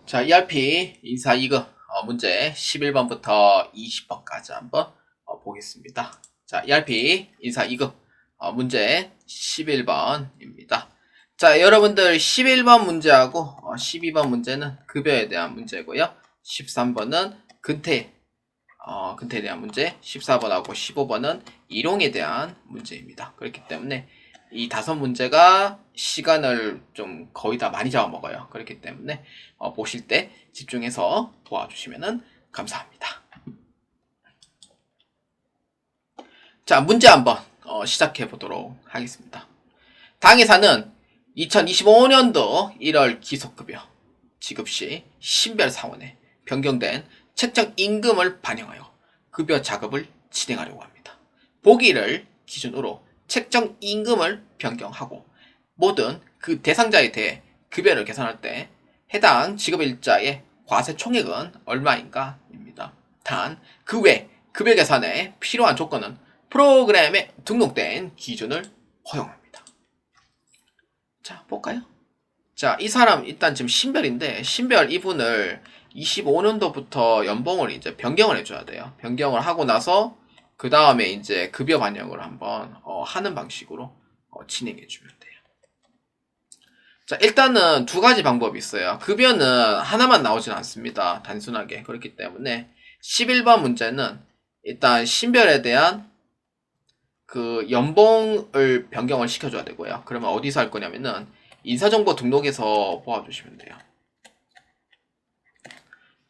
자, ERP 인사이그 문제 11번부터 20번까지 한번 보겠습니다. 자, ERP 인사이그 문제 11번입니다. 자, 여러분들 11번 문제하고 12번 문제는 급여에 대한 문제고요. 13번은 근태에 대한 문제, 14번하고 15번은 일용에 대한 문제입니다. 그렇기 때문에 이 5문제가 시간을 좀 거의 다 많이 잡아먹어요. 그렇기 때문에 보실 때 집중해서 도와주시면 감사합니다. 자, 문제 한번 시작해 보도록 하겠습니다. 당회사는 2025년도 1월 기속급여 지급시 신별 사원에 변경된 책정 임금을 반영하여 급여 작업을 진행하려고 합니다. 보기를 기준으로 책정 임금을 변경하고 모든 그 대상자에 대해 급여를 계산할 때 해당 지급일자의 과세 총액은 얼마인가 입니다. 단 그 외 급여 계산에 필요한 조건은 프로그램에 등록된 기준을 허용합니다. 자, 볼까요? 자, 이 사람 일단 지금 신별인데 신별 이분을 25년도부터 연봉을 이제 변경을 해줘야 돼요. 변경을 하고 나서 그 다음에 이제 급여 반영을 한번 하는 방식으로 진행해주면 돼요. 자, 일단은 두 가지 방법이 있어요. 급여는 하나만 나오진 않습니다. 단순하게. 그렇기 때문에 11번 문제는 일단 신별에 대한 그 연봉을 변경을 시켜줘야 되고요. 그러면 어디서 할 거냐면은 인사정보 등록에서 보아주시면 돼요.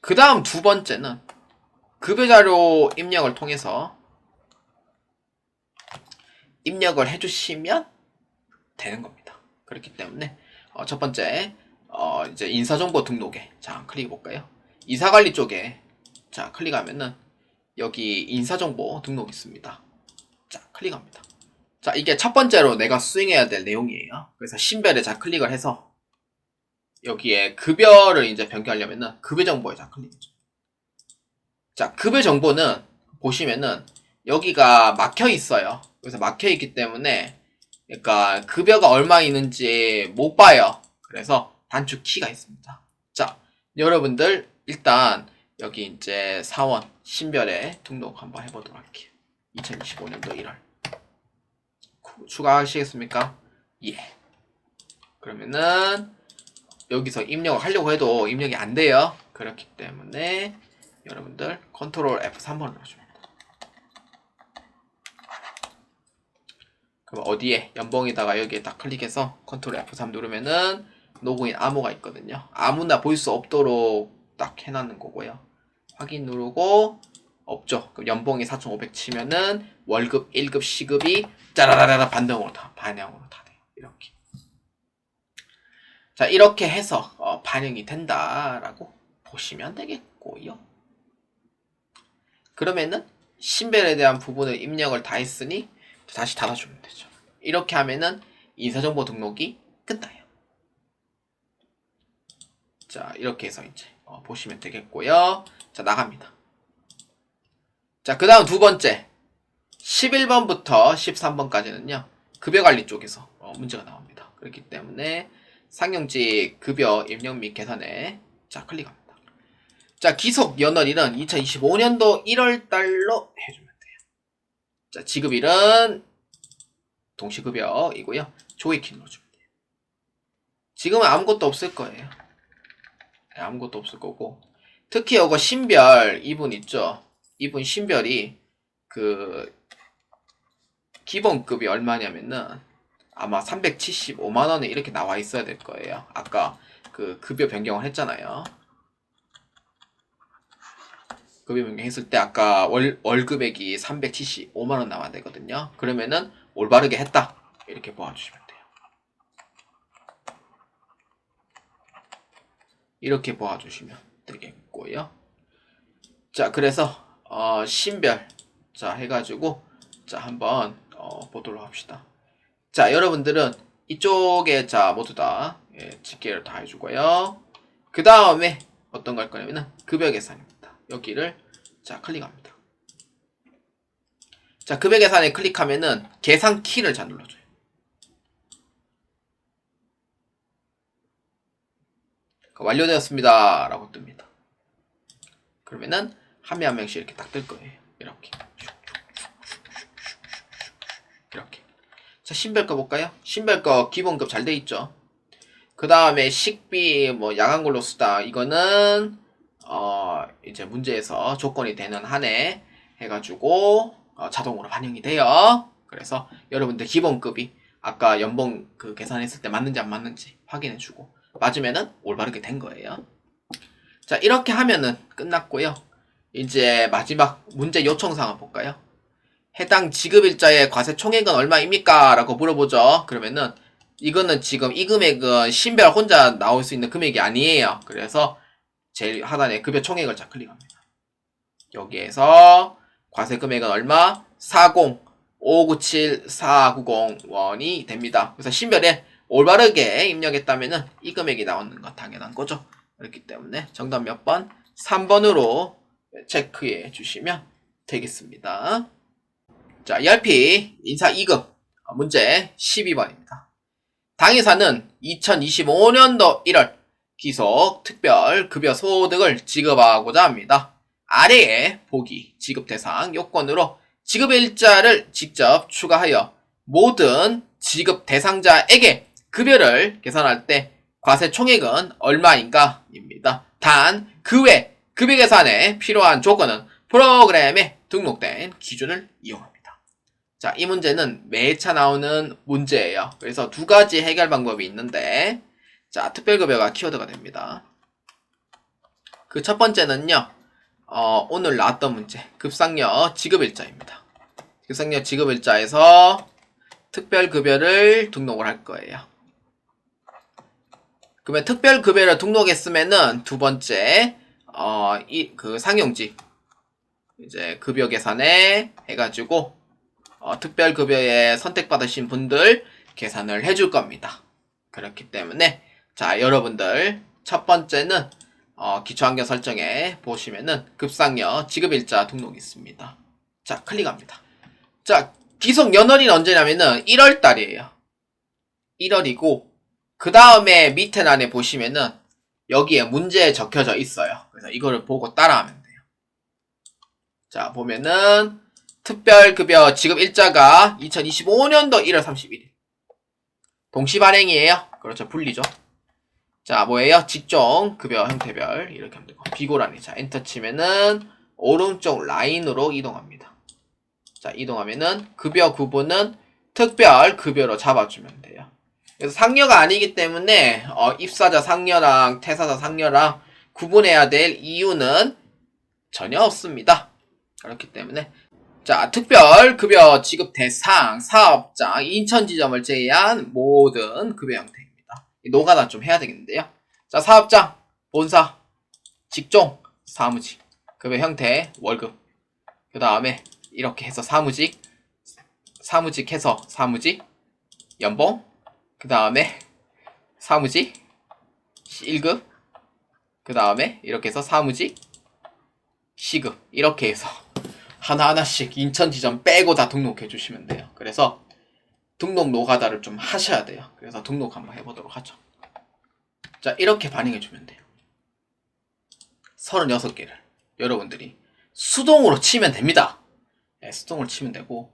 그 다음 두 번째는 급여자료 입력을 통해서 입력을 해주시면 되는 겁니다. 그렇기 때문에 첫 번째 이제 인사정보 등록에 자 클릭해 볼까요? 이사관리 쪽에 자 클릭하면은 여기 인사정보 등록 있습니다. 자 클릭합니다. 자 이게 첫 번째로 내가 수행해야 될 내용이에요. 그래서 신별에 자 클릭을 해서 여기에 급여를 이제 변경하려면은 급여 정보에 자 클릭해줘. 자 급여 정보는 보시면은 여기가 막혀 있어요. 그래서 막혀 있기 때문에 그러니까 급여가 얼마 있는지 못 봐요. 그래서 단축 키가 있습니다. 자, 여러분들 일단 여기 이제 사원 신별에 등록 한번 해보도록 할게요. 2025년도 1월 추가하시겠습니까? 예. 그러면은 여기서 입력을 하려고 해도 입력이 안 돼요. 그렇기 때문에 여러분들 컨트롤 F3번을 눌러줍니다. 그럼 어디에 연봉에다가 여기에 딱 클릭해서 컨트롤 F3 누르면은 로그인 암호가 있거든요. 아무나 볼 수 없도록 딱 해놨는 거고요. 확인 누르고 없죠. 그럼 연봉이 4,500 치면은 월급 1급 시급이 짜라라라 반영으로 다 돼요. 이렇게. 자 이렇게 해서 반영이 된다라고 보시면 되겠고요. 그러면은 신별에 대한 부분을 입력을 다 했으니 다시 닫아주면 되죠. 이렇게 하면은 인사정보 등록이 끝나요. 자 이렇게 해서 이제 보시면 되겠고요. 자 나갑니다. 자 그 다음 두 번째 11번부터 13번까지는요 급여관리 쪽에서 문제가 나옵니다. 그렇기 때문에 상용직 급여 입력 및 계산에 자 클릭합니다. 자 기속 연월일은 2025년도 1월달로 해주면 돼요. 자 지급일은 동시급여이고요. 조회키 눌러주면 돼요. 지금은 아무것도 없을 거예요. 아무것도 없을 거고 특히 이거 신별 이분 있죠. 이분 신별이 그 기본급이 얼마냐면은 아마 375만원에 이렇게 나와 있어야 될 거예요. 아까 그 급여 변경을 했잖아요. 급여 변경했을 때 아까 월급액이 375만원 나와야 되거든요. 그러면은 올바르게 했다. 이렇게 보아주시면 돼요. 이렇게 보아주시면 되겠고요. 자 그래서 신별 자 해가지고 자 한번 보도록 합시다. 자 여러분들은 이쪽에 자 모두 다 집계를 다 해주고요. 그 다음에 어떤 걸 거냐면은 급여 계산입니다. 여기를 자 클릭합니다. 자 급여 계산에 클릭하면은 계산 키를 자 눌러줘요. 완료되었습니다 라고 뜹니다. 그러면은 한 명 한 명씩 이렇게 딱 뜰 거예요. 이렇게. 이렇게. 자, 신별 거 볼까요? 신별 거 기본급 잘 돼 있죠. 그 다음에 식비 뭐 야간 근로 수당 이거는 이제 문제에서 조건이 되는 한에 해가지고 자동으로 반영이 돼요. 그래서 여러분들 기본급이 아까 연봉 그 계산했을 때 맞는지 안 맞는지 확인해주고 맞으면은 올바르게 된 거예요. 자, 이렇게 하면은 끝났고요. 이제 마지막 문제 요청사항을 볼까요? 해당 지급일자의 과세 총액은 얼마입니까? 라고 물어보죠. 그러면은 이거는 지금 이 금액은 신별 혼자 나올 수 있는 금액이 아니에요. 그래서 제일 하단에 급여 총액을 자 클릭합니다. 여기에서 과세 금액은 얼마? 40,597,490원이 됩니다. 그래서 신별에 올바르게 입력했다면은 이 금액이 나오는 건 당연한 거죠. 그렇기 때문에 정답 몇 번? 3번으로 체크해 주시면 되겠습니다. 자, ERP 인사 2급 문제 12번입니다. 당회사는 2025년도 1월 기속 특별 급여 소득을 지급하고자 합니다. 아래의 보기 지급 대상 요건으로 지급일자를 직접 추가하여 모든 지급 대상자에게 급여를 계산할 때 과세 총액은 얼마인가? 입니다. 단 그 외 급여 계산에 필요한 조건은 프로그램에 등록된 기준을 이용합니다. 자, 이 문제는 매차 나오는 문제예요. 그래서 두 가지 해결 방법이 있는데, 자, 특별급여가 키워드가 됩니다. 그 첫 번째는요, 오늘 나왔던 문제, 급상여 지급일자입니다. 급상여 지급일자에서 특별급여를 등록을 할 거예요. 그러면 특별급여를 등록했으면은 두 번째, 그 상용직, 이제 급여 계산에 해가지고, 특별급여에 선택받으신 분들 계산을 해줄 겁니다. 그렇기 때문에, 자, 여러분들, 첫 번째는, 기초환경 설정에 보시면은 급상여 지급일자 등록이 있습니다. 자, 클릭합니다. 자, 기속 연월일 언제냐면은 1월달이에요. 1월이고, 그 다음에 밑에란에 보시면은 여기에 문제에 적혀져 있어요. 그래서 이거를 보고 따라하면 돼요. 자, 보면은 특별급여 지급일자가 2025년도 1월 31일. 동시 발행이에요. 그렇죠. 분리죠. 자, 뭐예요? 직종, 급여, 형태별. 이렇게 하면 되고. 비고란이. 자, 엔터 치면은 오른쪽 라인으로 이동합니다. 자, 이동하면은 급여 구분은 특별 급여로 잡아주면 돼요. 그래서 상여가 아니기 때문에 입사자 상여랑 퇴사자 상여랑 구분해야 될 이유는 전혀 없습니다. 그렇기 때문에 자, 특별 급여 지급 대상 사업장 인천 지점을 제외한 모든 급여 형태입니다. 노가다 좀 해야 되겠는데요. 자, 사업장 본사 직종 사무직 급여 형태 월급 그 다음에 이렇게 해서 사무직 해서 사무직 연봉 그 다음에 사무직 1급 그 다음에 이렇게 해서 사무직 시급 이렇게 해서 하나하나씩 인천 지점 빼고 다 등록해 주시면 돼요. 그래서 등록 노가다를 좀 하셔야 돼요. 그래서 등록 한번 해보도록 하죠. 자, 이렇게 반영해 주면 돼요. 36개를 여러분들이 수동으로 치면 됩니다. 네, 수동으로 치면 되고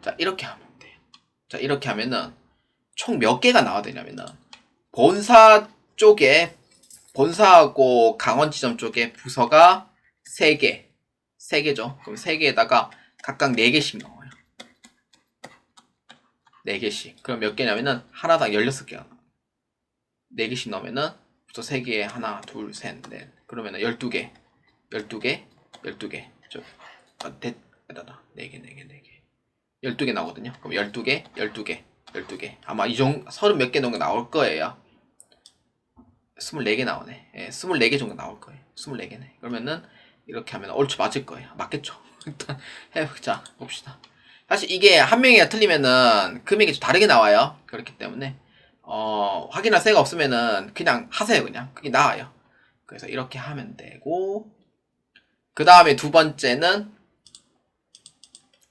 자, 이렇게 하면 돼요. 자, 이렇게 하면은 총 몇 개가 나와야 되냐면은 본사 쪽에 본사하고 강원 지점 쪽에 부서가 3개죠. 그럼 3개에다가 각각 4개씩 나와요. 4개씩. 그럼 몇 개냐면은 하나당 16개가 나와요. 4개씩 넣으면은 부서 3개에 하나, 둘, 셋, 넷. 그러면은 12개. 12개. 12개. 됐다. 4개. 12개 나오거든요. 그럼 12개, 12개, 12개. 아마 이 정도 30 몇 개 정도 나올 거예요. 24개 나오네. 예, 24개 정도 나올 거예요. 24개네. 그러면은 이렇게 하면 얼추 맞을 거예요. 맞겠죠? 일단 해보자. 봅시다. 사실 이게 한 명이가 틀리면은 금액이 좀 다르게 나와요. 그렇기 때문에 확인할 새가 없으면은 그냥 하세요. 그냥 그게 나아요. 그래서 이렇게 하면 되고 그 다음에 두 번째는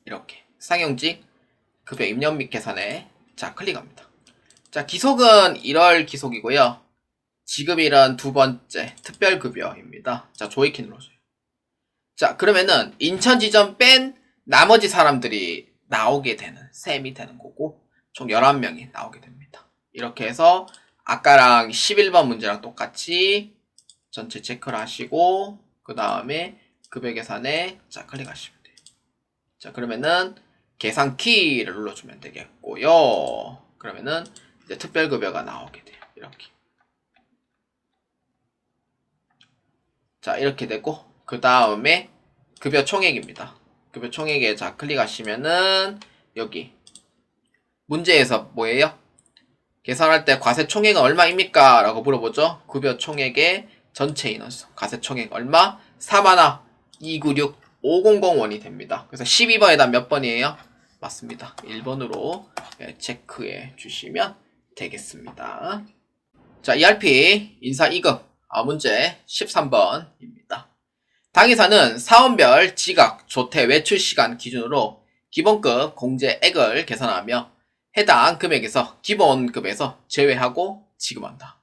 이렇게 상용직 급여 입력 및 계산에 자 클릭합니다. 자, 기속은 1월 기속이고요. 지급일은 두 번째 특별급여입니다. 자, 조이키 눌러줘요. 자, 그러면은 인천지점 뺀 나머지 사람들이 나오게 되는 셈이 되는 거고 총 11명이 나오게 됩니다. 이렇게 해서 아까랑 11번 문제랑 똑같이 전체 체크를 하시고 그 다음에 급여 계산에 자 클릭하시면 돼요. 자, 그러면은 계산 키를 눌러주면 되겠고요. 그러면은 이제 특별급여가 나오게 돼요. 이렇게. 자, 이렇게 되고 그 다음에 급여 총액입니다. 급여 총액에 자 클릭하시면은 여기 문제에서 뭐예요? 계산할 때 과세 총액은 얼마입니까? 라고 물어보죠. 급여 총액의 전체 인원수 과세 총액 얼마? 41296500원이 됩니다. 그래서 12번에다 몇 번이에요? 맞습니다. 1번으로 체크해 주시면 되겠습니다. 자, ERP 인사 2급 문제 13번입니다. 당회사는 사원별 지각, 조퇴, 외출 시간 기준으로 기본급 공제액을 계산하며 해당 금액에서 기본급에서 제외하고 지급한다.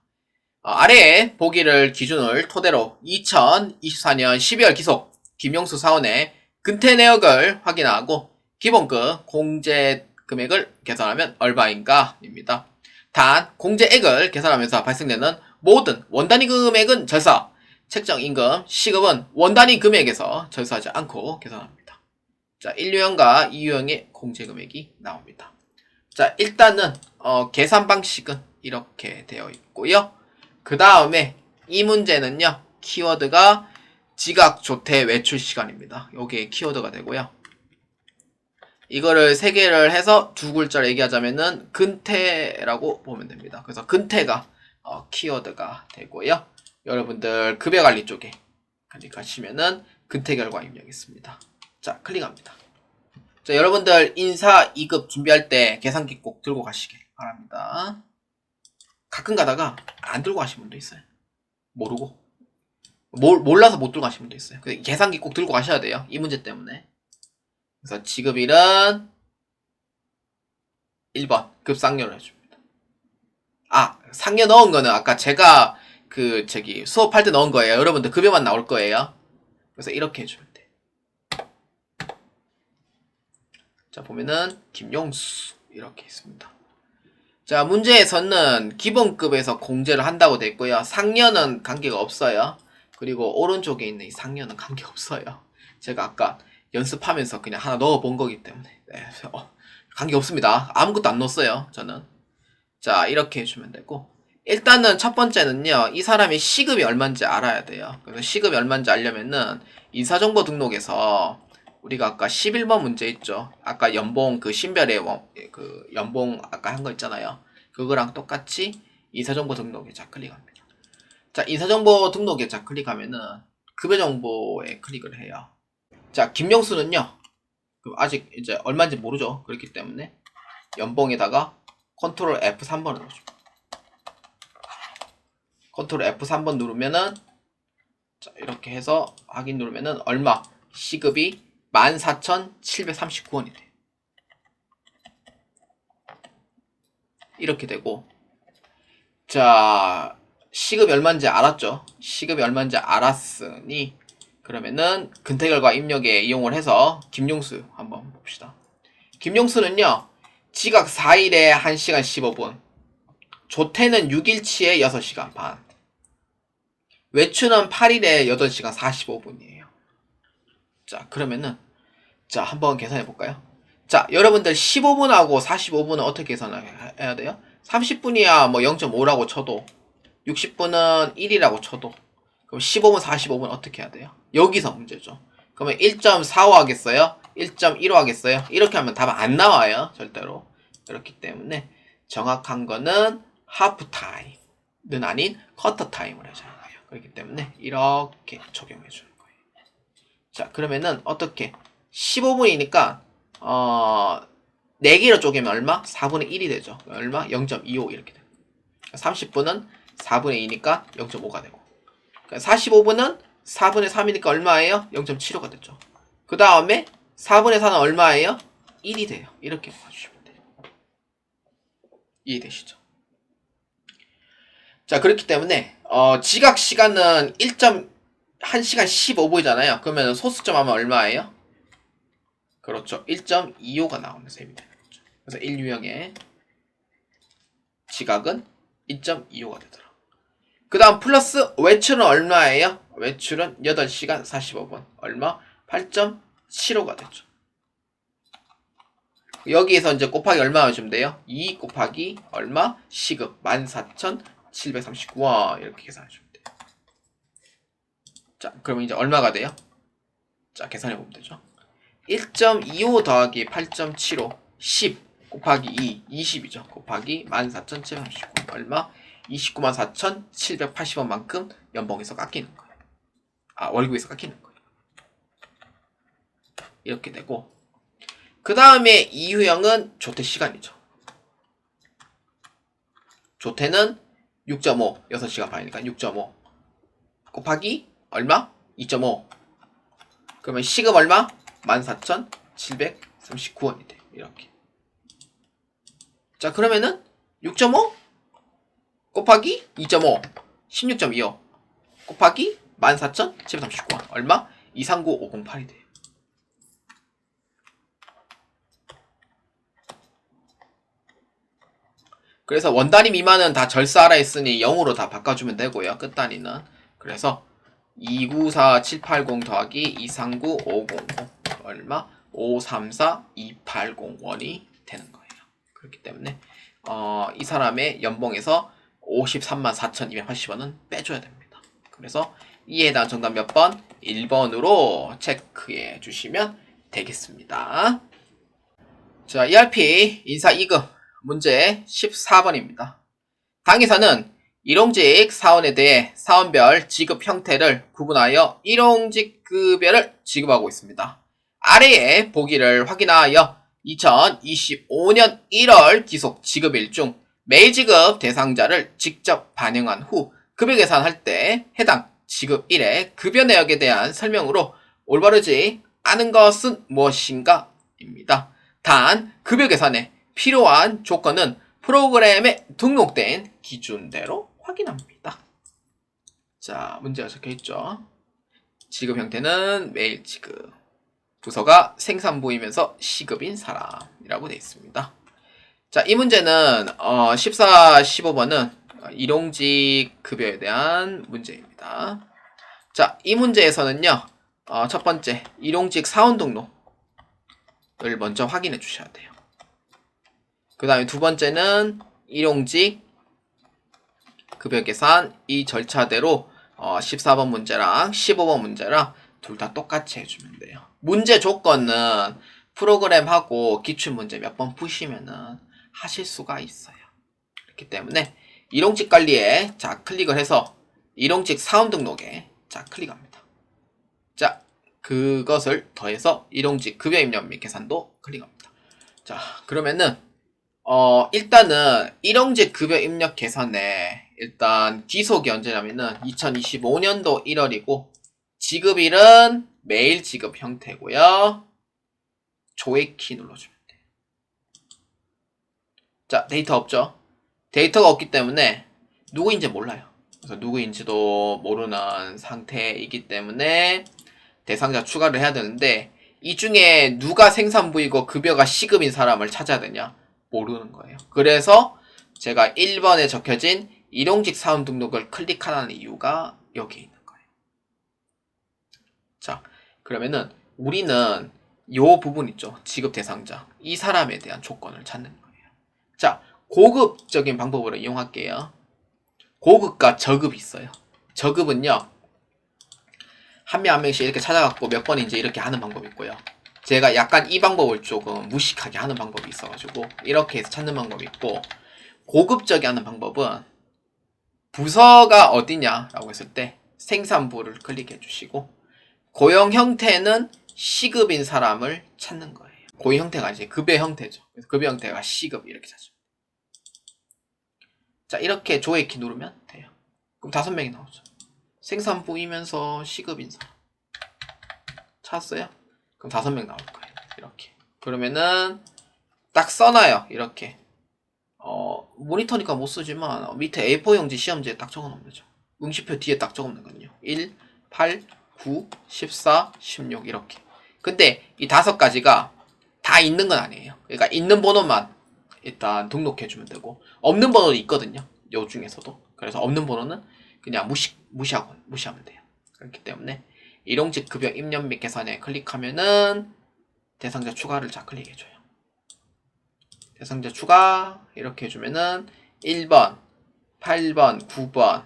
아래의 보기를 기준을 토대로 2024년 12월 기속 김용수 사원의 근태 내역을 확인하고 기본급 공제 금액을 계산하면 얼마인가? 입니다. 단, 공제액을 계산하면서 발생되는 모든 원단위 금액은 절사, 책정 임금, 시급은 원단위 금액에서 절사하지 않고 계산합니다. 자, 1유형과 2유형의 공제 금액이 나옵니다. 자, 일단은 계산 방식은 이렇게 되어 있고요. 그 다음에 이 문제는요. 키워드가 지각, 조퇴, 외출 시간입니다. 요게 키워드가 되고요. 이거를 세 개를 해서 두 글자를 얘기하자면은 근태라고 보면 됩니다. 그래서 근태가 키워드가 되고요. 여러분들 급여관리 쪽에 클릭하시면은 근태 결과 입력했습니다. 자, 클릭합니다. 자, 여러분들 인사 2급 준비할 때 계산기 꼭 들고 가시길 바랍니다. 가끔 가다가 안 들고 가시는 분도 있어요. 모르고. 몰라서 못 들고 가시는 분도 있어요. 계산기 꼭 들고 가셔야 돼요. 이 문제 때문에. 그래서 지급일은 1번 급상여를 해줍니다. 상여 넣은 거는 아까 제가 수업할 때 넣은 거예요. 여러분들 급여만 나올 거예요. 그래서 이렇게 해주면 돼. 자, 보면은 김용수 이렇게 있습니다. 자, 문제에서는 기본급에서 공제를 한다고 돼 있고요. 상여는 관계가 없어요. 그리고 오른쪽에 있는 이 상여는 관계가 없어요. 제가 아까 연습하면서 그냥 하나 넣어본 거기 때문에 관계 없습니다. 아무것도 안 넣었어요. 저는. 자, 이렇게 해주면 되고 일단은 첫 번째는요. 이 사람이 시급이 얼마인지 알아야 돼요. 그래서 시급이 얼마인지 알려면은 인사정보 등록에서 우리가 아까 11번 문제 있죠. 아까 연봉 신별의 연봉 아까 한 거 있잖아요. 그거랑 똑같이 인사정보 등록에 자 클릭합니다. 자, 인사정보 등록에 자 클릭하면은 급여정보에 클릭을 해요. 자, 김용수는요. 아직 이제 얼마인지 모르죠. 그렇기 때문에 연봉에다가 컨트롤 F3번을 넣어줍니다. 컨트롤 F3번 누르면은 자, 이렇게 해서 확인 누르면은 얼마? 시급이 14,739원이 돼요. 이렇게 되고 자, 시급이 얼마인지 알았죠? 시급이 얼마인지 알았으니 그러면은 근태결과 입력에 이용을 해서 김용수 한번 봅시다. 김용수는요. 지각 4일에 1시간 15분 조퇴는 6일치에 6시간 반 외출은 8일에 8시간 45분이에요. 자, 그러면은 자, 한번 계산해 볼까요? 자, 여러분들 15분하고 45분은 어떻게 계산해야 돼요? 30분이야 뭐 0.5라고 쳐도 60분은 1이라고 쳐도 그럼 15분 45분 어떻게 해야 돼요? 여기서 문제죠. 그러면 1.45 하겠어요? 1.15 하겠어요? 이렇게 하면 답은 안 나와요. 절대로. 그렇기 때문에 정확한 거는 하프타임은 아닌 쿼터타임을 해줘야 돼요. 그렇기 때문에 이렇게 적용해 주는 거예요. 자, 그러면은 어떻게 15분이니까 4개로 쪼개면 얼마? 4분의 1이 되죠. 얼마? 0.25 이렇게 돼요. 30분은 4분의 2니까 0.5가 되고 45분은 4분의 3이니까 얼마예요? 0.75가 됐죠. 그 다음에 4분의 4는 얼마예요? 1이 돼요. 이렇게 봐주시면 돼요. 이해되시죠? 자, 그렇기 때문에 지각 시간은 1시간 15분이잖아요. 그러면 소수점 하면 얼마예요? 그렇죠. 1.25가 나오는 셈이 되는 거죠. 그래서 1유형의 지각은 1.25가 되더라. 그 다음 플러스 외출은 얼마예요? 외출은 8시간 45분. 얼마? 8.75가 되죠. 여기에서 이제 곱하기 얼마 해주면 돼요? 2 곱하기 얼마? 시급 14,739원. 이렇게 계산해주면 돼요. 자, 그러면 이제 얼마가 돼요? 자, 계산해보면 되죠. 1.25 더하기 8.75 10 곱하기 2 20이죠. 곱하기 14,739 얼마? 294,780원만큼 연봉에서 깎이는 거예요. 아, 월급에서 깎이는 거예요. 이렇게 되고 그 다음에 이유형은 조퇴 시간이죠. 조퇴는 6.5 6시간 반이니까 6.5 곱하기 얼마? 2.5 그러면 시급 얼마? 14,739원이 돼요. 이렇게. 자, 그러면은 6.5 곱하기 2.5 16.25 곱하기 14,739원 얼마? 239508이 돼요. 그래서 원단위 미만은 다 절사하라 했으니 0으로 다 바꿔주면 되고요. 끝단위는. 그래서 294780 더하기 239500 얼마? 534280원이 되는 거예요. 그렇기 때문에 이 사람의 연봉에서 534,280원은 빼줘야 됩니다. 그래서 이에 해당 정답 몇 번? 1번으로 체크해 주시면 되겠습니다. 자, ERP 인사 2급 문제 14번입니다. 당에서는 일용직 사원에 대해 사원별 지급 형태를 구분하여 일용직 급여를 지급하고 있습니다. 아래의 보기를 확인하여 2025년 1월 기속 지급일 중 매일 지급 대상자를 직접 반영한 후 급여 계산할 때 해당 지급일의 급여 내역에 대한 설명으로 올바르지 않은 것은 무엇인가? 입니다. 단, 급여 계산에 필요한 조건은 프로그램에 등록된 기준대로 확인합니다. 자, 문제가 적혀있죠. 지급 형태는 매일 지급. 부서가 생산부이면서 시급인 사람이라고 되어 있습니다. 자, 이 문제는 14, 15번은 일용직 급여에 대한 문제입니다. 자, 이 문제에서는요. 첫 번째, 일용직 사원 등록을 먼저 확인해 주셔야 돼요. 그 다음에 두 번째는 일용직 급여 계산 이 절차대로 14번 문제랑 15번 문제랑 둘 다 똑같이 해주면 돼요. 문제 조건은 프로그램하고 기출문제 몇 번 푸시면은 하실 수가 있어요. 그렇기 때문에 일용직 관리에 자 클릭을 해서 일용직 사원 등록에 자 클릭합니다. 자, 그것을 더해서 일용직 급여 입력 및 계산도 클릭합니다. 자, 그러면은 일단은 일용직 급여 입력 계산에 일단 기속이 언제냐면은 2025년도 1월이고 지급일은 매일 지급 형태고요. 조회키 눌러주면 돼요. 자, 데이터 없죠? 데이터가 없기 때문에 누구인지 몰라요. 그래서 누구인지도 모르는 상태이기 때문에 대상자 추가를 해야 되는데 이 중에 누가 생산부이고 급여가 시급인 사람을 찾아야 되냐? 모르는 거예요. 그래서 제가 1번에 적혀진 일용직 사원 등록을 클릭하라는 이유가 여기에 있는 거예요. 자, 그러면은 우리는 요 부분 있죠. 지급 대상자. 이 사람에 대한 조건을 찾는 거예요. 자, 고급적인 방법으로 이용할게요. 고급과 저급이 있어요. 저급은요. 한 명 한 명씩 이렇게 찾아갖고 몇 번인지 이렇게 하는 방법이 있고요. 제가 약간 이 방법을 조금 무식하게 하는 방법이 있어가지고 이렇게 해서 찾는 방법이 있고 고급적이 하는 방법은 부서가 어디냐라고 했을 때 생산부를 클릭해 주시고 고용 형태는 시급인 사람을 찾는 거예요. 고용 형태가 이제 급여 형태죠. 그래서 급여 형태가 시급 이렇게 찾죠. 자, 이렇게 조회키 누르면 돼요. 그럼 5명이 나오죠. 생산부이면서 시급인 사람 찾았어요? 그럼 5명 나올 거예요. 이렇게. 그러면은 딱 써놔요. 이렇게. 모니터니까 못 쓰지만 밑에 A4 용지 시험지에 딱 적어놓으면 되죠. 응시표 뒤에 딱 적어놓는 거든요. 1, 8, 9, 14, 16 이렇게. 근데 이 5가지가 다 있는 건 아니에요. 그러니까 있는 번호만 일단 등록해주면 되고 없는 번호도 있거든요. 요 중에서도. 그래서 없는 번호는 그냥 무시하면 돼요. 그렇기 때문에 일용직 급여 입력 및 계산에 클릭하면은 대상자 추가를 클릭해줘요. 대상자 추가 이렇게 해주면은 1번, 8번, 9번,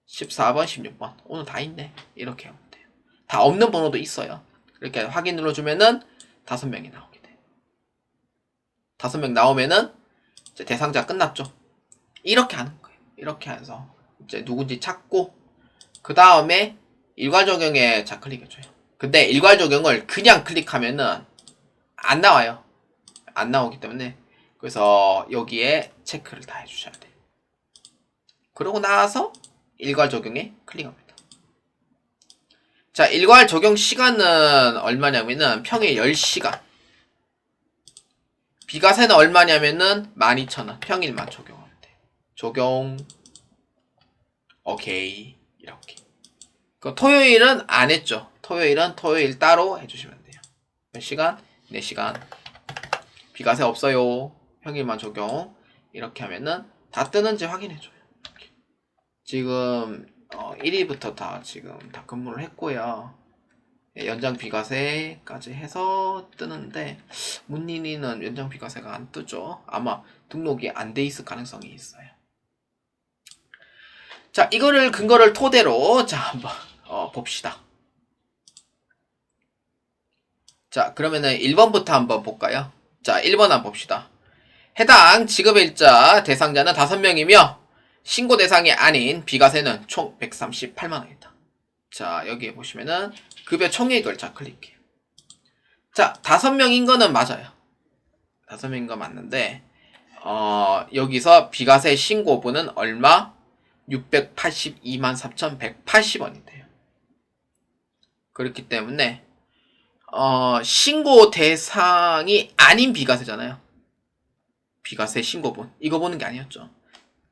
14번, 16번 오늘 다 있네. 이렇게 하면 돼요. 다 없는 번호도 있어요. 이렇게 확인 눌러주면은 5명이 나오게 돼요. 5명 나오면은 이제 대상자 끝났죠. 이렇게 하는 거예요. 이렇게 해서 이제 누군지 찾고 그 다음에 일괄 적용에 클릭해줘요. 근데 일괄 적용을 그냥 클릭하면은 안 나와요. 안 나오기 때문에 그래서 여기에 체크를 다 해주셔야 돼요. 그러고 나서 일괄 적용에 클릭합니다. 자, 일괄 적용 시간은 얼마냐면은 평일 10시간. 비과세는 얼마냐면은 12,000원. 평일만 적용하면 돼요. 적용. 오케이. 이렇게. 그 토요일은 안 했죠. 토요일은 토요일 따로 해주시면 돼요. 몇 시간? 4시간. 비과세 없어요. 평일만 적용. 이렇게 하면은 다 뜨는지 확인해줘요. 이렇게. 지금 1위부터 다 지금 다 근무를 했고요. 연장 비과세까지 해서 뜨는데 문린이는 연장 비과세가 안 뜨죠. 아마 등록이 안 돼 있을 가능성이 있어요. 자, 이거를 근거를 토대로 자 한번 봅시다. 자, 그러면은 1번부터 한번 볼까요? 자, 1번 한번 봅시다. 해당 지급일자 대상자는 5명이며 신고 대상이 아닌 비과세는 총 138만원이다. 자, 여기에 보시면은 급여 총액을 클릭해요. 자, 5명인 거는 맞아요. 5명인 거 맞는데 여기서 비과세 신고분은 얼마? 682만 4,180원이 돼요. 그렇기 때문에 신고 대상이 아닌 비과세잖아요. 비과세 신고분. 이거 보는 게 아니었죠.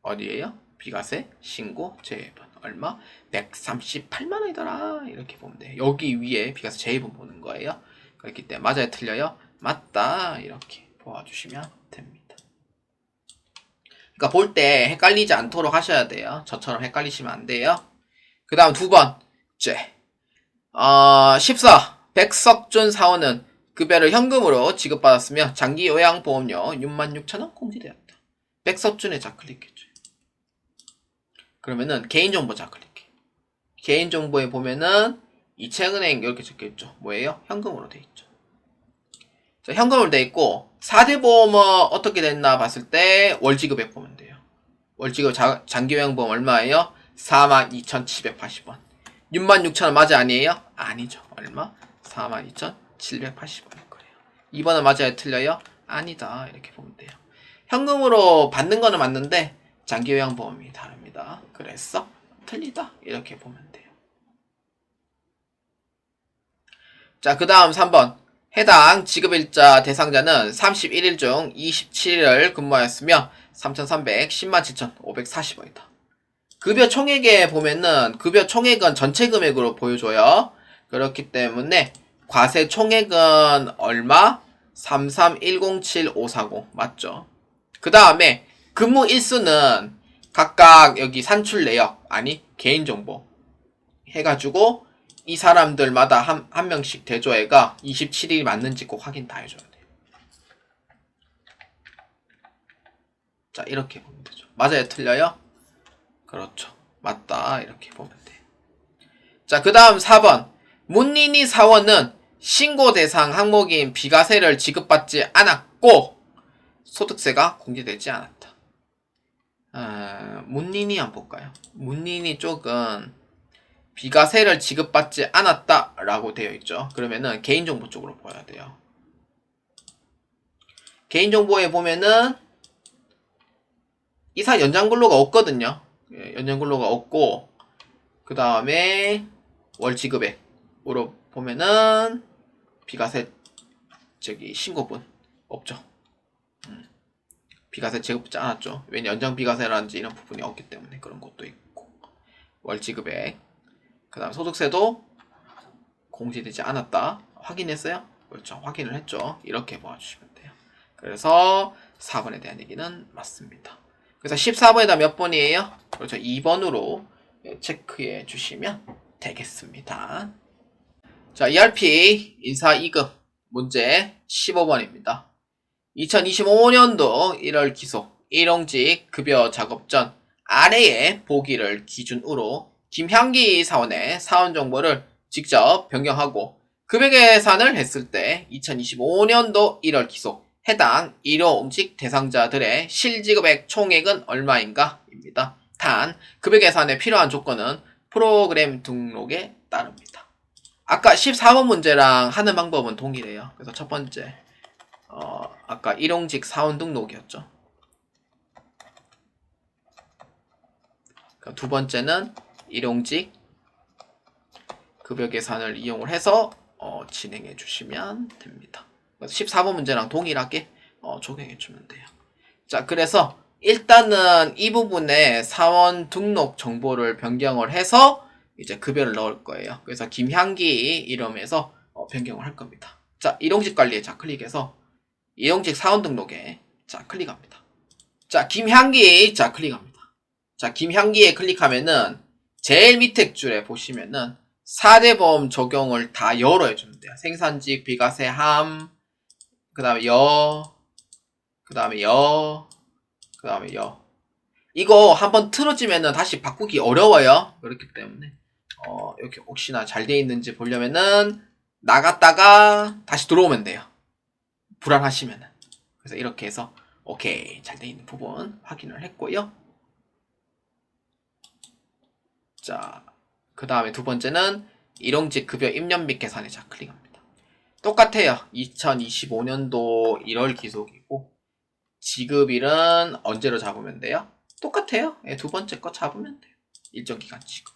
어디에요? 비과세 신고 제외분. 얼마? 138만원이더라. 이렇게 보면 돼요. 여기 위에 비과세 제외분 보는 거예요. 그렇기 때문에 맞아요? 틀려요? 맞다. 이렇게 보아주시면 됩니다. 그러니까 볼 때 헷갈리지 않도록 하셔야 돼요. 저처럼 헷갈리시면 안 돼요. 그 다음 2번째. 14. 백석준 사원은 급여를 현금으로 지급받았으며 장기 요양보험료 66,000원 공제되었다. 백석준에 클릭해줘요. 그러면은 개인정보 클릭해. 개인정보에 보면은 이체은행 이렇게 적혀있죠. 뭐예요? 현금으로 돼 있죠. 자, 현금으로 돼 있고 4대 보험은 어떻게 됐나 봤을 때 월지급액 보면 돼요. 월지급 장기요양보험 얼마예요? 42,780원. 66,000원 맞아 아니에요? 아니죠. 얼마? 42,780원일 거예요. 2번은 맞아요? 틀려요? 아니다. 이렇게 보면 돼요. 현금으로 받는 거는 맞는데 장기요양보험이 다릅니다. 그래서 틀리다. 이렇게 보면 돼요. 자, 그 다음 3번. 해당 지급일자 대상자는 31일 중 27일을 근무하였으며 3,310만 7,540원이다. 급여 총액에 보면은 급여 총액은 전체 금액으로 보여줘요. 그렇기 때문에 과세 총액은 얼마? 33107,540 맞죠? 그 다음에 근무 일수는 각각 여기 산출 내역 아니 개인정보 해가지고 이 사람들마다 한 명씩 대조해가 27일이 맞는지 꼭 확인 다 해줘야 돼요. 자, 이렇게 보면 되죠. 맞아요? 틀려요? 그렇죠. 맞다. 이렇게 보면 돼요. 자, 그 다음 4번. 문린이 사원은 신고 대상 항목인 비과세를 지급받지 않았고 소득세가 공제되지 않았다. 문린이 한번 볼까요? 문린이 쪽은 비과세를 지급받지 않았다 라고 되어 있죠. 그러면은 개인정보 쪽으로 보여야 돼요. 개인정보에 보면은 이사 연장근로가 없거든요. 연장근로가 없고 그 다음에 월지급액으로 보면은 비과세 신고분 없죠. 비과세 지급받지 않았죠. 왜냐 연장 비과세라든지 이런 부분이 없기 때문에 그런 것도 있고 월지급액 그 다음 소득세도 공제되지 않았다. 확인했어요? 그렇죠. 확인을 했죠. 이렇게 봐주시면 돼요. 그래서 4번에 대한 얘기는 맞습니다. 그래서 14번에다 몇 번이에요? 그렇죠. 2번으로 체크해 주시면 되겠습니다. 자, ERP 인사 2급 문제 15번입니다. 2025년도 1월 기속 일용직 급여 작업 전 아래의 보기를 기준으로 김향기 사원의 사원 정보를 직접 변경하고 급여 계산을 했을 때 2025년도 1월 기속 해당 일용직 대상자들의 실지급액 총액은 얼마인가? 입니다. 단, 급여 계산에 필요한 조건은 프로그램 등록에 따릅니다. 아까 14번 문제랑 하는 방법은 동일해요. 그래서 첫 번째, 아까 일용직 사원 등록이었죠. 두 번째는 일용직 급여 계산을 이용을 해서 진행해 주시면 됩니다. 14번 문제랑 동일하게 적용해 주면 돼요. 자, 그래서 일단은 이 부분에 사원 등록 정보를 변경을 해서 이제 급여를 넣을 거예요. 그래서 김향기 이름에서 변경을 할 겁니다. 자, 일용직 관리에 자 클릭해서 일용직 사원 등록에 자 클릭합니다. 자, 김향기 자 클릭합니다. 자, 김향기에 클릭하면은 제일 밑에 줄에 보시면은 4대 보험 적용을 다 열어 해주면 돼요. 생산직 비과세 함, 그 다음에 그 다음에 그 다음에 이거 한번 틀어지면은 다시 바꾸기 어려워요. 그렇기 때문에 이렇게 혹시나 잘 돼 있는지 보려면은 나갔다가 다시 들어오면 돼요. 불안하시면은. 그래서 이렇게 해서 오케이 잘 돼 있는 부분 확인을 했고요. 자, 그 다음에 두 번째는 일용직 급여 입력 및 계산에 자 클릭합니다. 똑같아요. 2025년도 1월 기속이고 지급일은 언제로 잡으면 돼요? 똑같아요. 예, 두 번째 거 잡으면 돼요. 일정 기간 지급.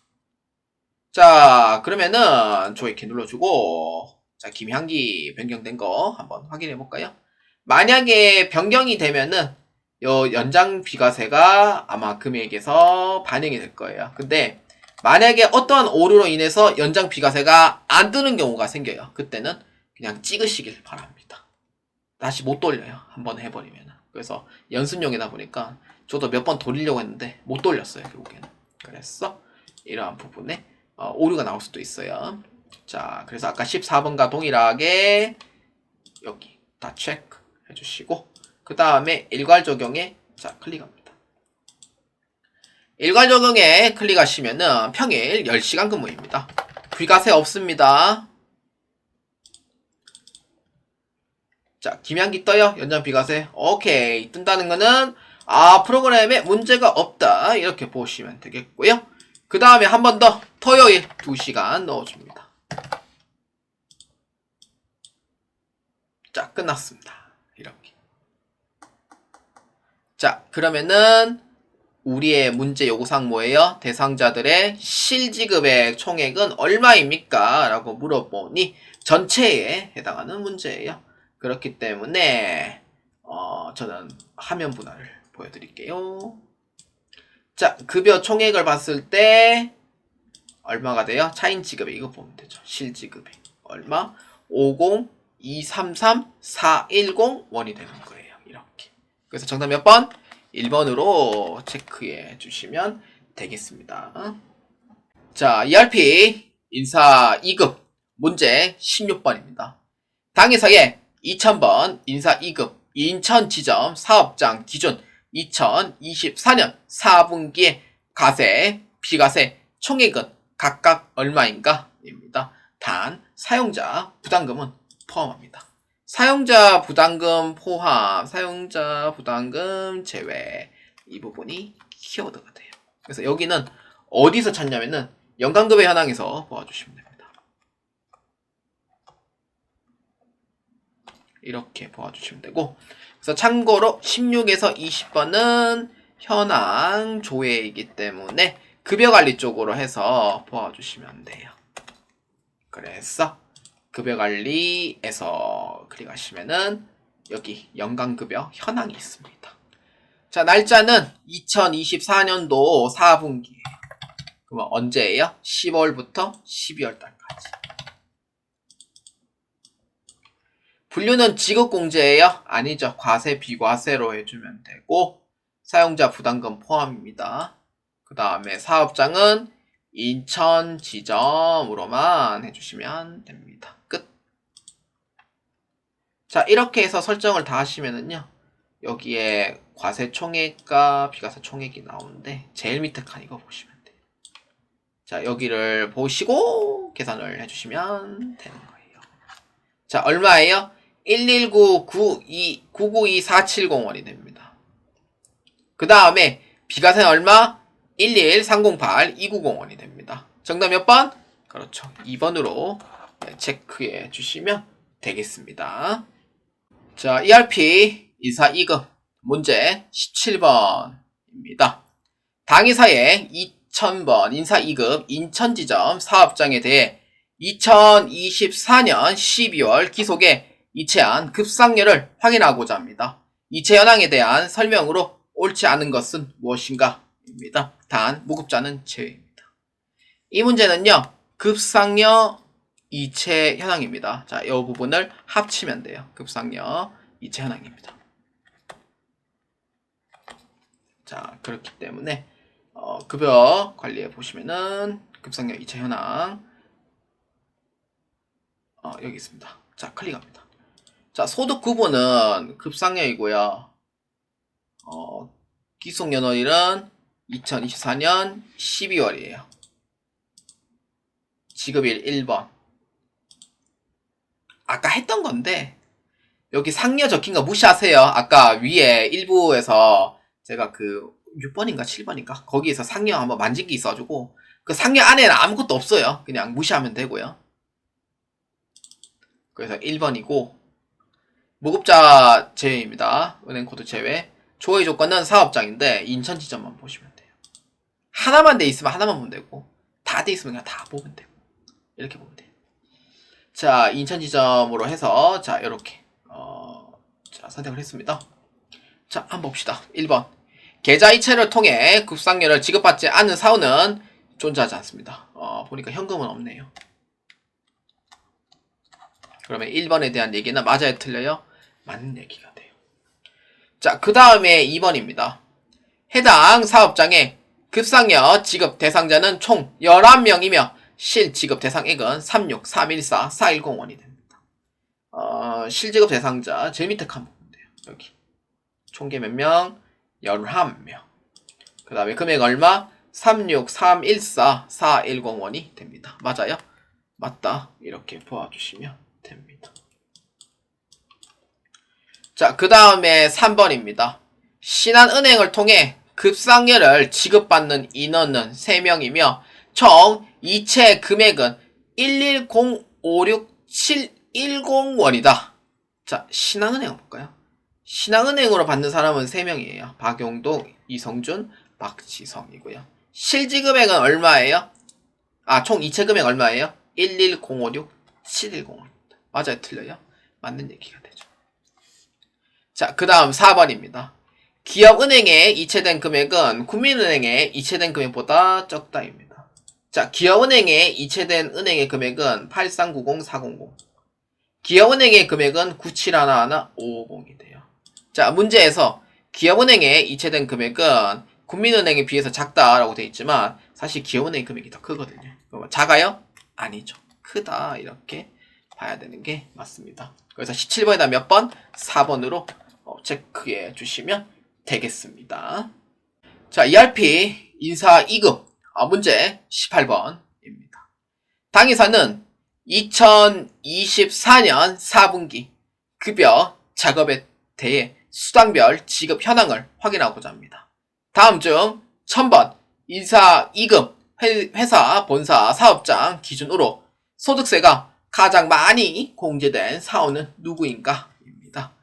자, 그러면은 조이키 눌러주고 자, 김향기 변경된 거 한번 확인해 볼까요? 만약에 변경이 되면은 요 연장 비과세가 아마 금액에서 반영이 될 거예요. 근데 만약에 어떠한 오류로 인해서 연장 비과세가 안 뜨는 경우가 생겨요. 그때는 그냥 찍으시길 바랍니다. 다시 못 돌려요. 한번 해버리면. 그래서 연습용이다 보니까 저도 몇 번 돌리려고 했는데 못 돌렸어요. 결국에는. 그래서 이러한 부분에 오류가 나올 수도 있어요. 자, 그래서 아까 14번과 동일하게 여기 다 체크 해주시고 그 다음에 일괄 적용에 자 클릭합니다. 일괄 적용에 클릭하시면은 평일 10시간 근무입니다. 비과세 없습니다. 자, 김향기 떠요. 연장 비과세. 오케이. 뜬다는 거는 프로그램에 문제가 없다. 이렇게 보시면 되겠고요. 그 다음에 한 번 더 토요일 2시간 넣어줍니다. 자, 끝났습니다. 이렇게. 자, 그러면은 우리의 문제 요구사항 뭐예요? 대상자들의 실지급액 총액은 얼마입니까? 라고 물어보니 전체에 해당하는 문제예요. 그렇기 때문에 저는 화면 분할을 보여드릴게요. 자, 급여 총액을 봤을 때 얼마가 돼요? 차인 지급액 이거 보면 되죠. 실지급액 얼마? 50233 410원이 되는 거예요. 이렇게. 그래서 정답 몇 번? 1번으로 체크해 주시면 되겠습니다. 자, ERP 인사 2급 문제 16번입니다. 당에서의 2000번 인사 2급 인천지점 사업장 기준 2024년 4분기의 과세, 비과세 총액은 각각 얼마인가? 입니다. 단 사용자 부담금은 포함합니다. 사용자 부담금 포함, 사용자 부담금 제외 이 부분이 키워드가 돼요. 그래서 여기는 어디서 찾냐면은 연간급여 현황에서 보아주시면 됩니다. 이렇게 보아주시면 되고 그래서 참고로 16에서 20번은 현황 조회이기 때문에 급여관리 쪽으로 해서 보아주시면 돼요. 그래서 급여관리에서 클릭하시면은 여기 연간급여 현황이 있습니다. 자, 날짜는 2024년도 4분기. 그러면 언제예요? 10월부터 12월 달까지. 분류는 지급공제예요? 아니죠. 과세, 비과세로 해주면 되고 사용자 부담금 포함입니다. 그 다음에 사업장은 인천 지점으로만 해주시면 됩니다. 끝. 자, 이렇게 해서 설정을 다 하시면은요, 여기에 과세 총액과 비과세 총액이 나오는데 제일 밑에 칸 이거 보시면 돼요. 자, 여기를 보시고 계산을 해주시면 되는 거예요. 자, 얼마예요? 119-992-470원이 됩니다. 그 다음에 비과세는 얼마? 11308-290원이 됩니다. 정답 몇 번? 그렇죠. 2번으로 체크해 주시면 되겠습니다. 자, ERP 인사 2급 문제 17번입니다. 당회사의 2000번 인사 2급 인천지점 사업장에 대해 2024년 12월 기속에 이체한 급상여를 확인하고자 합니다. 이체 현황에 대한 설명으로 옳지 않은 것은 무엇인가? 입니다. 단, 무급자는 제외입니다. 이 문제는요, 급상여 이체 현황입니다. 자, 이 부분을 합치면 돼요. 급상여 이체 현황입니다. 자, 그렇기 때문에 급여 관리에 보시면은 급상여 이체 현황 여기 있습니다. 자, 클릭합니다. 자, 소득 구분은 급상여이고요. 기속 연월일은 2024년 12월이에요. 지급일 1번. 아까 했던 건데 여기 상여 적힌 거 무시하세요. 아까 위에 일부에서 제가 그 6번인가 7번인가 거기에서 상여 한번 만진 게 있어가지고 그 상여 안에는 아무것도 없어요. 그냥 무시하면 되고요. 그래서 1번이고 무급자 제외입니다. 은행코드 제외. 조회 조건은 사업장인데 인천 지점만 보시면 돼요. 하나만 돼 있으면 하나만 보면 되고 다 돼 있으면 그냥 다 보면 되고 이렇게 보면 돼요. 자, 인천 지점으로 해서 자, 이렇게 자, 선택을 했습니다. 자, 한번 봅시다. 1번. 계좌 이체를 통해 급상여를 지급받지 않은 사원은 존재하지 않습니다. 보니까 현금은 없네요. 그러면 1번에 대한 얘기는 맞아요, 틀려요? 맞는 얘기가 돼요. 자, 그 다음에 2번입니다. 해당 사업장의 급상여 지급 대상자는 총 11명이며 실지급 대상액은 36314410원이 됩니다. 실지급 대상자 제일 밑에 칸 보면 돼요. 여기 총계 몇 명? 11명. 그 다음에 금액 얼마? 36314410원이 됩니다. 맞아요? 맞다. 이렇게 보아주시면 됩니다. 자, 그 다음에 3번입니다. 신한은행을 통해 급상여를 지급받는 인원은 3명이며 총 이체 금액은 110567110원이다. 자, 신한은행 볼까요? 신한은행으로 받는 사람은 3명이에요. 박용동, 이성준, 박지성이고요. 실지금액은 얼마예요? 총 이체 금액 얼마예요? 110567110원입니다. 맞아요? 틀려요? 맞는 얘기가 되죠. 자, 그 다음 4번입니다. 기업은행에 이체된 금액은 국민은행에 이체된 금액보다 적다입니다. 자, 기업은행에 이체된 은행의 금액은 8390400. 기업은행의 금액은 9711550이 돼요. 자, 문제에서 기업은행에 이체된 금액은 국민은행에 비해서 작다라고 되어 있지만 사실 기업은행 금액이 더 크거든요. 작아요? 아니죠. 크다. 이렇게 봐야 되는 게 맞습니다. 그래서 17번에다 몇 번? 4번으로 체크해 주시면 되겠습니다. 자, ERP 인사 2급 문제 18번입니다. 당회사는 2024년 4분기 급여 작업에 대해 수당별 지급 현황을 확인하고자 합니다. 다음 중 1000번 인사 2급 회사 본사 사업장 기준으로 소득세가 가장 많이 공제된 사원은 누구인가? 입니다.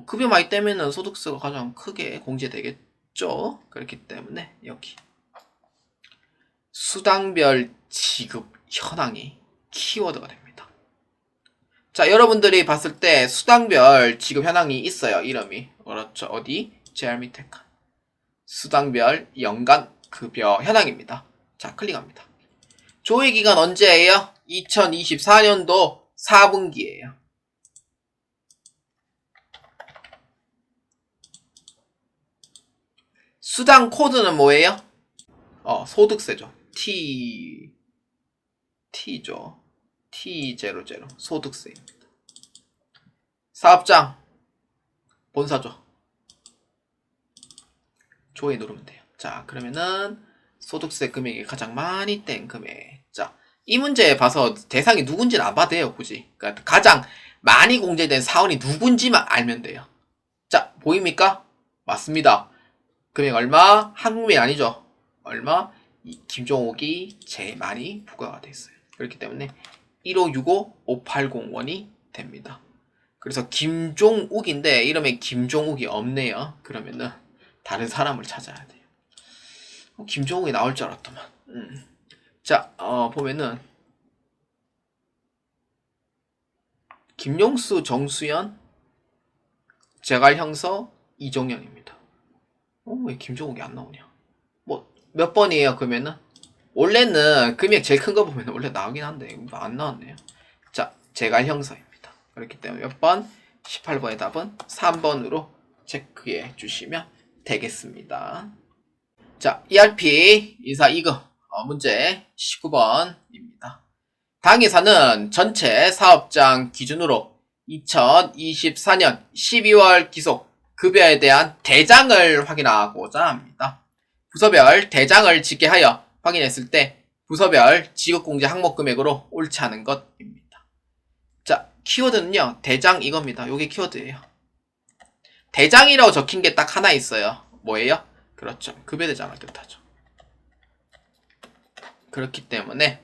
급여 많이 떼면은 소득세가 가장 크게 공제되겠죠? 그렇기 때문에 여기 수당별 지급 현황이 키워드가 됩니다. 자, 여러분들이 봤을 때 수당별 지급 현황이 있어요. 이름이. 그렇죠. 어디? 제일 밑에 칸. 수당별 연간 급여 현황입니다. 자, 클릭합니다. 조회 기간 언제예요? 2024년도 4분기예요. 수당 코드는 뭐예요? 소득세죠. T죠. T00 소득세입니다. 사업장 본사죠. 조회 누르면 돼요. 자, 그러면은 소득세 금액이 가장 많이 뗀 금액. 자, 이 문제 봐서 대상이 누군지는 안 봐도 돼요, 굳이. 그러니까 가장 많이 공제된 사원이 누군지만 알면 돼요. 자, 보입니까? 맞습니다. 금액 얼마? 한국민이 아니죠. 얼마? 김종욱이 제일 많이 부과가 돼 있어요. 그렇기 때문에 1565580원이 됩니다. 그래서 김종욱인데 이름에 김종욱이 없네요. 그러면은 다른 사람을 찾아야 돼요. 김종욱이 나올 줄 알았더만. 자, 보면은 김용수, 정수연, 제갈형서, 이종현입니다. 왜 김종욱이 안 나오냐? 뭐 몇 번이에요? 그러면은 원래는 금액 제일 큰 거 보면 원래 나오긴 한데 안 나왔네요. 자, 제갈형서입니다. 그렇기 때문에 몇 번? 18번의 답은 3번으로 체크해 주시면 되겠습니다. 자, ERP 인사 2급 문제 19번입니다. 당회사는 전체 사업장 기준으로 2024년 12월 기속 급여에 대한 대장을 확인하고자 합니다. 부서별 대장을 집계하여 확인했을 때 부서별 지급공제 항목 금액으로 옳지 않은 것입니다. 자, 키워드는요, 대장 이겁니다. 요게 키워드예요. 대장이라고 적힌 게 딱 하나 있어요. 뭐예요? 그렇죠. 급여대장을 뜻하죠. 그렇기 때문에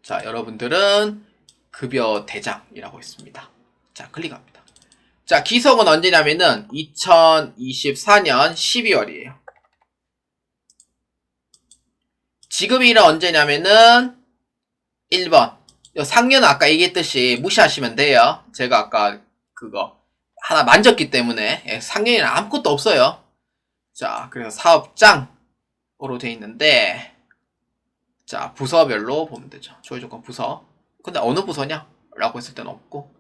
자, 여러분들은 급여대장이라고 있습니다. 자, 클릭합니다. 자, 기속은 언제냐면은 2024년 12월이에요. 지급일은 언제냐면은 1번. 상여는 아까 얘기했듯이 무시하시면 돼요. 제가 아까 그거 하나 만졌기 때문에 상여에는 아무것도 없어요. 자, 그래서 사업장으로 돼 있는데 자, 부서별로 보면 되죠. 조회 조건 부서. 근데 어느 부서냐? 라고 했을 때는 없고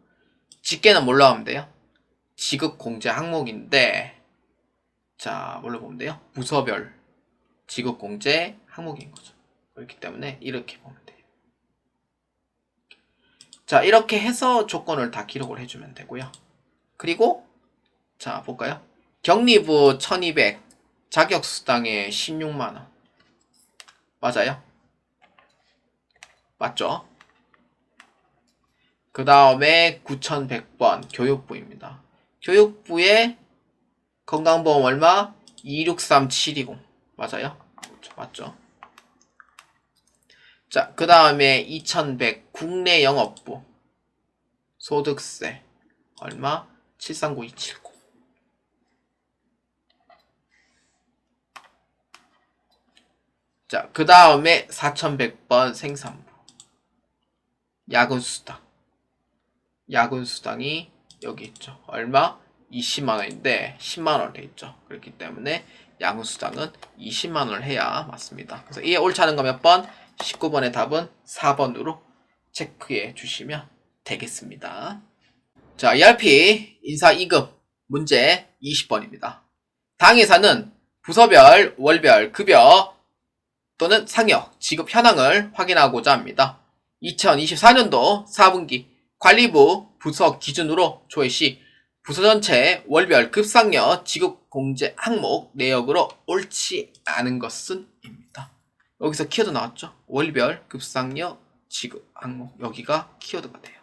집계는 뭘로 하면 돼요? 지급 공제 항목인데 자, 뭘로 보면 돼요? 부서별 지급 공제 항목인 거죠. 그렇기 때문에 이렇게 보면 돼요. 자, 이렇게 해서 조건을 다 기록을 해주면 되고요. 그리고 자, 볼까요? 격리부 1200 자격수당에 16만원 맞아요? 맞죠? 그 다음에 9100번 교육부입니다. 교육부에 건강보험 얼마? 263720 맞아요? 맞죠? 자, 그 다음에 2100 국내영업부 소득세 얼마? 739279 자, 그 다음에 4100번 생산부 야근수당 야근수당이 여기 있죠. 얼마? 20만원인데 10만원 돼 있죠. 그렇기 때문에 야근수당은 20만원을 해야 맞습니다. 그래서 이게 옳지 않은 거 몇 번? 19번의 답은 4번으로 체크해 주시면 되겠습니다. 자, ERP 인사 2급 문제 20번입니다. 당회사는 부서별 월별 급여 또는 상여 지급 현황을 확인하고자 합니다. 2024년도 4분기 관리부 부서 기준으로 조회 시 부서 전체 월별 급상여 지급 공제 항목 내역으로 옳지 않은 것은 입니다. 여기서 키워드 나왔죠? 월별 급상여 지급 항목 여기가 키워드가 돼요.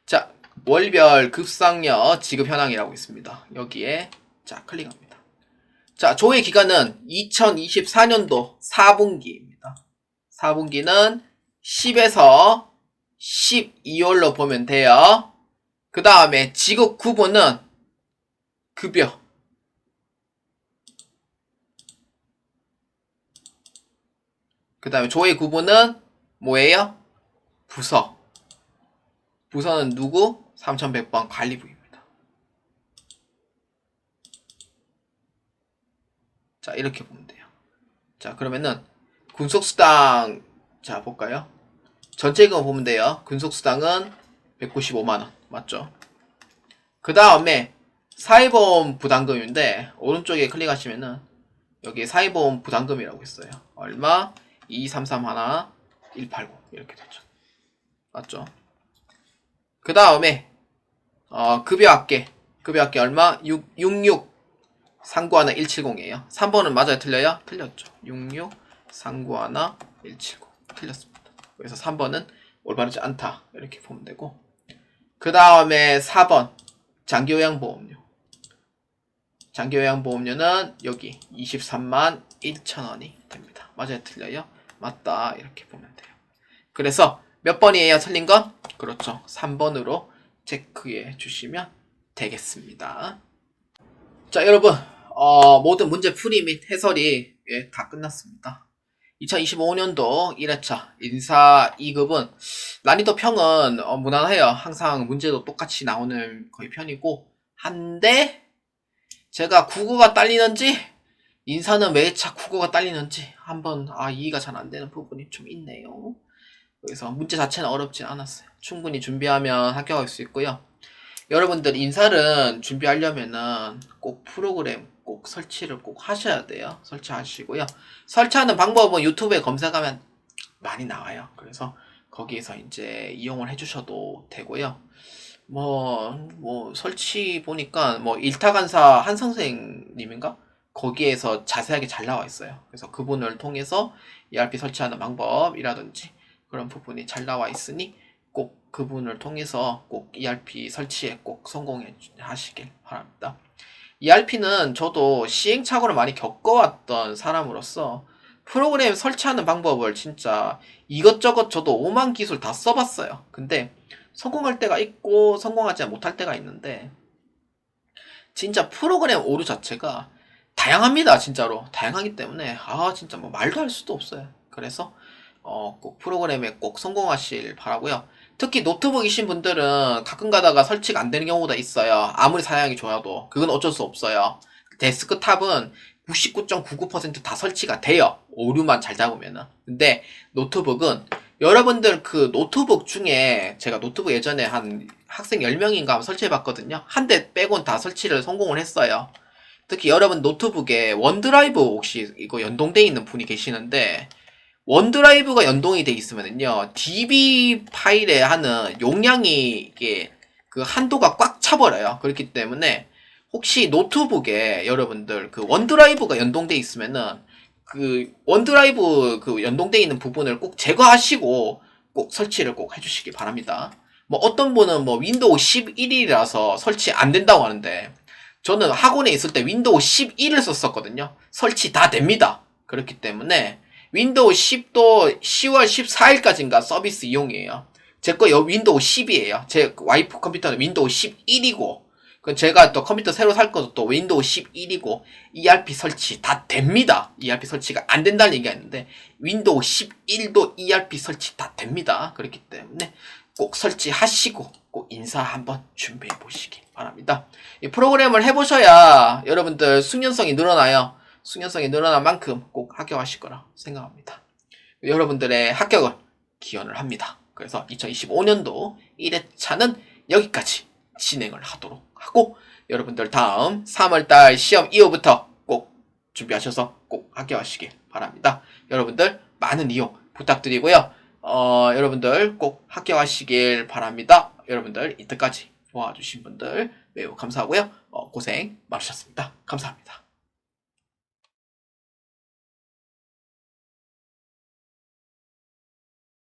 자, 월별 급상여 지급 현황이라고 있습니다. 여기에 자, 클릭합니다. 자, 조회 기간은 2024년도 4분기입니다. 4분기는 10에서 12월로 보면 돼요. 그 다음에 지급 구분은 급여. 그 다음에 조회 구분은 뭐예요? 부서. 부서는 누구? 3100번 관리부입니다. 자, 이렇게 보면 돼요. 자, 그러면은 군속수당 자, 볼까요? 전체금 보면 돼요. 군속수당은 195만원. 맞죠? 그 다음에 사회보험 부담금인데 오른쪽에 클릭하시면은 여기 사회보험 부담금이라고 있어요. 얼마? 2331 189 이렇게 되죠. 맞죠? 그 다음에 급여합계 얼마? 66 391 170이에요. 3번은 맞아요? 틀려요? 틀렸죠. 66 391 170 틀렸습니다. 그래서 3번은 올바르지 않다 이렇게 보면 되고, 그 다음에 4번 장기요양보험료. 장기요양보험료는 여기 23만 1천원이 됩니다. 맞아요? 틀려요? 맞다 이렇게 보면 돼요. 그래서 몇 번이에요? 틀린 건? 그렇죠. 3번으로 체크해 주시면 되겠습니다. 자, 여러분 모든 문제 풀이 및 해설이 다 끝났습니다. 2025년도 1회차 인사 2급은 난이도 평은 무난해요. 항상 문제도 똑같이 나오는 거의 편이고 한데, 제가 국어가 딸리는지 인사는 매차 국어가 딸리는지 한번 이해가 잘 안되는 부분이 좀 있네요. 그래서 문제 자체는 어렵진 않았어요. 충분히 준비하면 합격할 수 있고요. 여러분들 인사를 준비하려면은 꼭 프로그램 꼭 설치를 꼭 하셔야 돼요. 설치하시고요. 설치하는 방법은 유튜브에 검색하면 많이 나와요. 그래서 거기에서 이제 이용을 해주셔도 되고요. 설치 보니까 일타간사 한 선생님인가? 거기에서 자세하게 잘 나와 있어요. 그래서 그분을 통해서 ERP 설치하는 방법이라든지 그런 부분이 잘 나와 있으니 꼭 그분을 통해서 꼭 ERP 설치에 꼭 성공해 하시길 바랍니다. ERP는 저도 시행착오를 많이 겪어왔던 사람으로서 프로그램 설치하는 방법을 진짜 이것저것 저도 오만 기술 다 써봤어요. 근데 성공할 때가 있고 성공하지 못할 때가 있는데, 진짜 프로그램 오류 자체가 다양합니다. 진짜로 다양하기 때문에 진짜 말도 할 수도 없어요. 그래서 꼭 프로그램에 꼭 성공하실 바라고요. 특히 노트북이신 분들은 가끔 가다가 설치가 안 되는 경우가 있어요. 아무리 사양이 좋아도 그건 어쩔 수 없어요. 데스크탑은 99.99% 다 설치가 돼요. 오류만 잘 잡으면은. 근데 노트북은 여러분들 그 노트북 중에 제가 노트북 예전에 한 학생 10명인가 설치해봤거든요. 한 대 빼곤 다 설치를 성공을 했어요. 특히 여러분 노트북에 원드라이브 혹시 이거 연동되어 있는 분이 계시는데, 원드라이브가 연동이 돼 있으면은요, DB 파일에 하는 용량이 이게 그 한도가 꽉 차버려요. 그렇기 때문에 혹시 노트북에 여러분들 그 원드라이브가 연동돼 있으면은 그 원드라이브 그 연동돼 있는 부분을 꼭 제거하시고 꼭 설치를 꼭 해주시기 바랍니다. 어떤 분은 윈도우 11이라서 설치 안 된다고 하는데, 저는 학원에 있을 때 윈도우 11을 썼었거든요. 설치 다 됩니다. 그렇기 때문에 윈도우 10도 10월 14일까지인가 서비스 이용이에요. 제 거 윈도우 10이에요. 제 와이프 컴퓨터는 윈도우 11이고, 제가 또 컴퓨터 새로 살 것도 또 윈도우 11이고, ERP 설치 다 됩니다. ERP 설치가 안 된다는 얘기가 있는데, 윈도우 11도 ERP 설치 다 됩니다. 그렇기 때문에 꼭 설치하시고 꼭 인사 한번 준비해 보시기 바랍니다. 이 프로그램을 해보셔야 여러분들 숙련성이 늘어나요. 숙련성이 늘어난 만큼 꼭 합격하실 거라 생각합니다. 여러분들의 합격을 기원을 합니다. 그래서 2025년도 1회차는 여기까지 진행을 하도록 하고, 여러분들 다음 3월달 시험 이후부터 꼭 준비하셔서 꼭 합격하시길 바랍니다. 여러분들 많은 이용 부탁드리고요. 여러분들 꼭 합격하시길 바랍니다. 여러분들 이때까지 도와주신 분들 매우 감사하고요. 고생 많으셨습니다. 감사합니다.